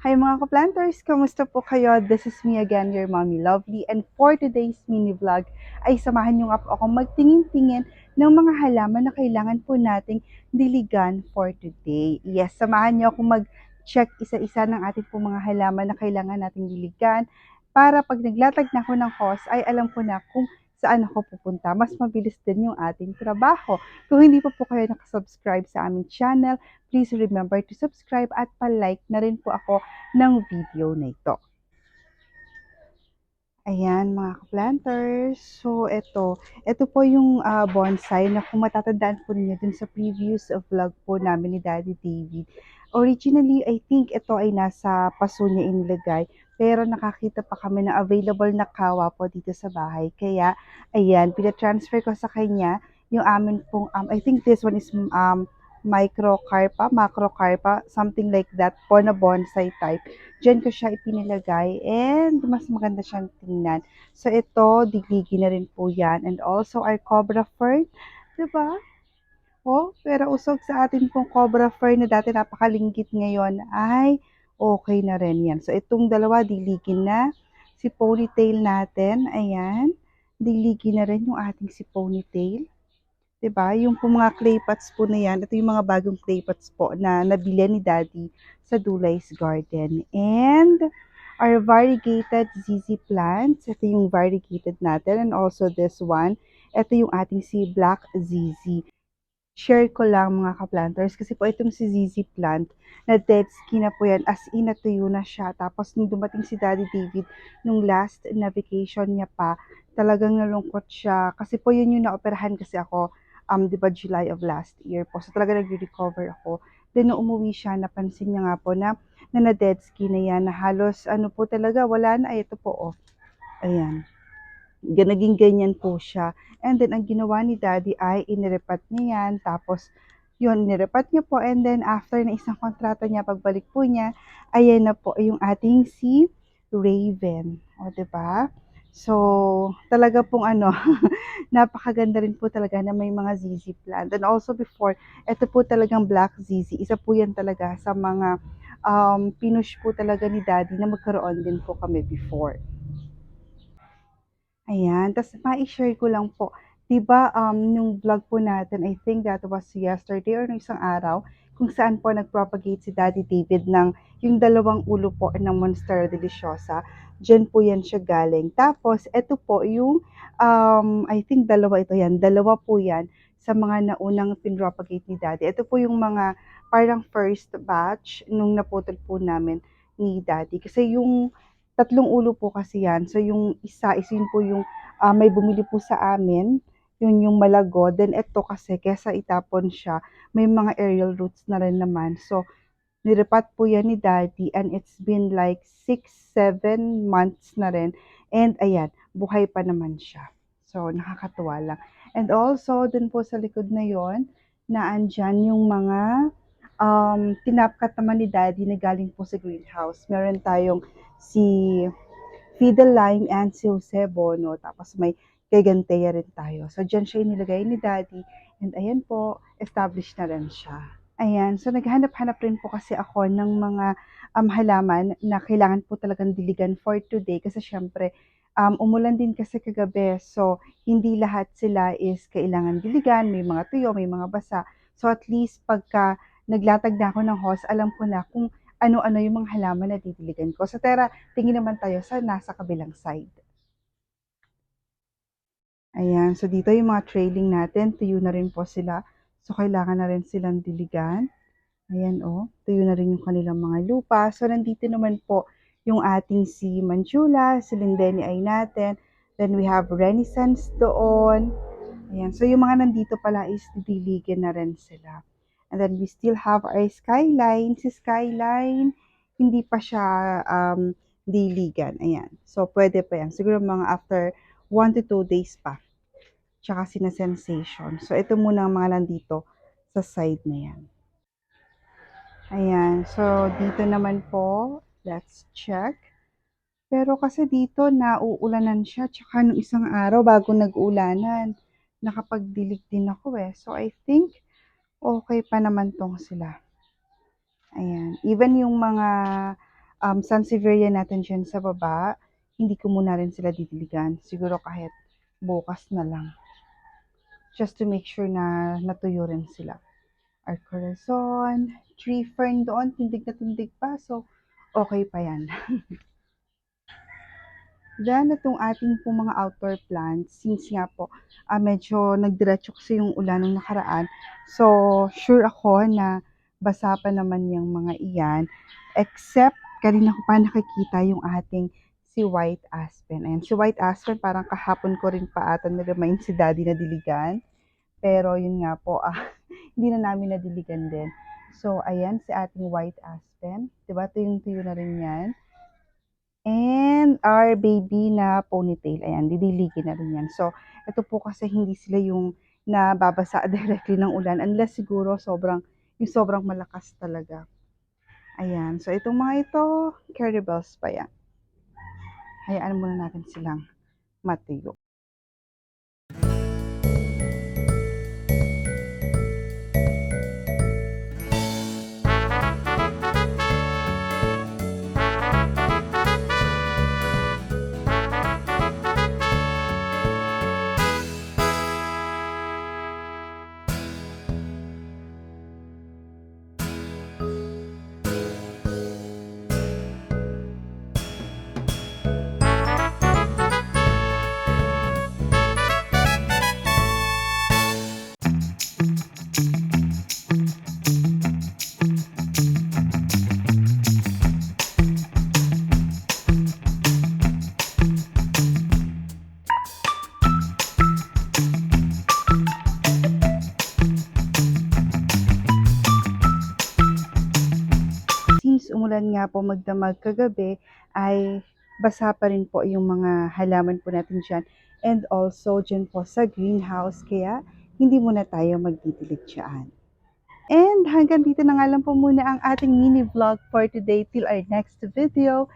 Hi mga ka-planters! Kamusta po kayo? This is me again, your Mommy Lovely. And for today's mini vlog ay samahan niyo nga po ako magtingin-tingin ng mga halaman na kailangan po nating diligan for today. Yes, samahan niyo ako mag-check isa-isa ng ating po mga halaman na kailangan nating diligan para pag naglatag na ako ng hose ay alam ko na kung saan ako pupunta. Mas mabilis din yung ating trabaho. Kung hindi pa po kayo nakasubscribe sa aming channel, please remember to subscribe at pa-like na rin po ako ng video na ito. Ayan mga ka-planters. So ito po yung bonsai na kung matatandaan po ninyo dun sa previous vlog po namin ni Daddy David. Originally, I think ito ay nasa paso niya inilagay. Pero nakakita pa kami na available na kawa po dito sa bahay. Kaya, ayan, pina-transfer ko sa kanya yung amin pong, I think this one is macrocarpa, something like that po na bonsai type. Diyan ko siya ipinilagay and mas maganda siyang tingnan. So ito, digigi na rin po yan. And also our cobra fern, diba? Oh, pero usog sa atin pong cobra fern na dati napakalinggit ngayon ay okay na rin yan. So itong dalawa, diligin na. Si ponytail natin, ayan. Diligin na rin yung ating si ponytail. 'Di ba, yung po mga clay pots po na yan, ito yung mga bagong clay pots po na nabili ni Daddy sa Dulay's Garden. And our variegated ZZ plants, ito yung variegated natin, and also this one, ito yung ating si Black ZZ. Share ko lang mga ka-planters kasi po itong si ZZ plant na dead skin na po yan, as in natuyo na siya. Tapos nung dumating si Daddy David nung last na vacation niya pa, talagang nalungkot siya kasi po yun yung naoperahan kasi ako, 'di ba, July of last year po. So talaga nagre-recover ako. Then nung umuwi siya, napansin niya nga po na dead skin na yan, na halos ano po talaga, wala na. Ay, ito po, oh. Ayan. Naging ganyan po siya. And then, ang ginawa ni Daddy ay inirepat niya yan. Tapos, yun, nirepat niya po. And then, after na isang kontrata niya, pagbalik po niya, ayan na po yung ating si Raven. O, diba? So, talaga pong ano, napakaganda rin po talaga na may mga ZZ plant. And also before, ito po talagang Black ZZ. Isa po yan talaga sa mga pinush po talaga ni Daddy na magkaroon din po kami before. Ayan, ta's mai-share ko lang po, 'di ba, yung vlog po natin, I think that was yesterday or nung isang araw, kung saan po nag-propagate si Daddy David ng yung dalawang ulo po ng Monstera deliciosa, diyan po yan siya galing. Tapos eto po yung, I think dalawa ito yan, dalawa po yan sa mga naunang pinropagate ni Daddy. Ito po yung mga parang first batch nung naputol po namin ni Daddy. Kasi yung tatlong ulo po kasi yan. So yung isa is yun po yung may bumili po sa amin, yun yung malago. Then ito kasi kesa itapon siya, may mga aerial roots na rin naman. So nirepat po yan ni Daddy and it's been like 6-7 months na rin. And ayan, buhay pa naman siya. So nakakatuwa lang. And also, dun po sa likod na yon na andyan yung mga tinapkat naman ni Daddy na galing po sa greenhouse. Meron tayong si Fiddle Lime and si Josebo, no? Tapos may Gigantea rin tayo. So, dyan siya inilagay ni Daddy. And ayan po, established na rin siya. Ayan, so naghanap-hanap rin po kasi ako ng mga halaman na kailangan po talagang diligan for today kasi syempre umulan din kasi kagabi. So, hindi lahat sila is kailangan diligan. May mga tuyo, may mga basa. So, at least pagka naglatag na ako ng hose, alam ko na kung ano-ano yung mga halaman na didiligan ko. So, tara, tingin naman tayo sa nasa kabilang side. Ayan, so dito yung mga trailing natin, tuyo na rin po sila. So, kailangan na rin silang diligan. Ayan, oh, tuyo na rin yung kanilang mga lupa. So, nandito naman po yung ating si Manjula, si Lindeni ay natin. Then, we have Renaissance doon. Ayan, so yung mga nandito pala is didiligan na rin sila. And then, we still have our Skyline. Si Skyline, hindi pa siya diligan. Ayan, so pwede pa yan. Siguro mga after 1 to 2 days pa. Tsaka sina-sensation. So, ito muna ang mga nandito sa side na yan. Ayan, so dito naman po, let's check. Pero kasi dito nauulanan siya, tsaka nung isang araw bago nag-ulanan, nakapagdilig din ako eh. So I think okay pa naman tong sila. Ayan, even yung mga Sansevieria natin dyan sa baba, hindi ko muna rin sila didiligan. Siguro kahit bukas na lang. Just to make sure na natuyo rin sila. Our corazon, tree fern doon, tindig na tindig pa. So, okay pa yan. Then, itong ating po mga outdoor plants, since nga po, medyo nagdiretso kasi yung ulan nung nakaraan. So, sure ako na basa pa naman yung mga iyan. Except, kanina ko pa nakikita yung ating si White Aspen. Ayan, si White Aspen, parang kahapon ko rin pa ata na-remind si Daddy na diligan. Pero yun nga po, hindi na namin nadiligan din. So, ayan, si ating White Aspen. Diba, tuyong-tuyo na rin yan. And our baby na ponytail, ayan, didiligin na rin yan. So, ito po kasi hindi sila yung nababasa directly ng ulan unless siguro sobrang malakas talaga. Ayan, so itong mga ito, carry bells pa yan. Hayaan muna natin silang matuyo. Since umulan nga po magdamag kagabi, ay basa pa rin po yung mga halaman po natin dyan. And also dyan po sa greenhouse, kaya hindi muna tayo magdidilig dyan. And hanggang dito na nga lang po muna ang ating mini vlog for today till our next video.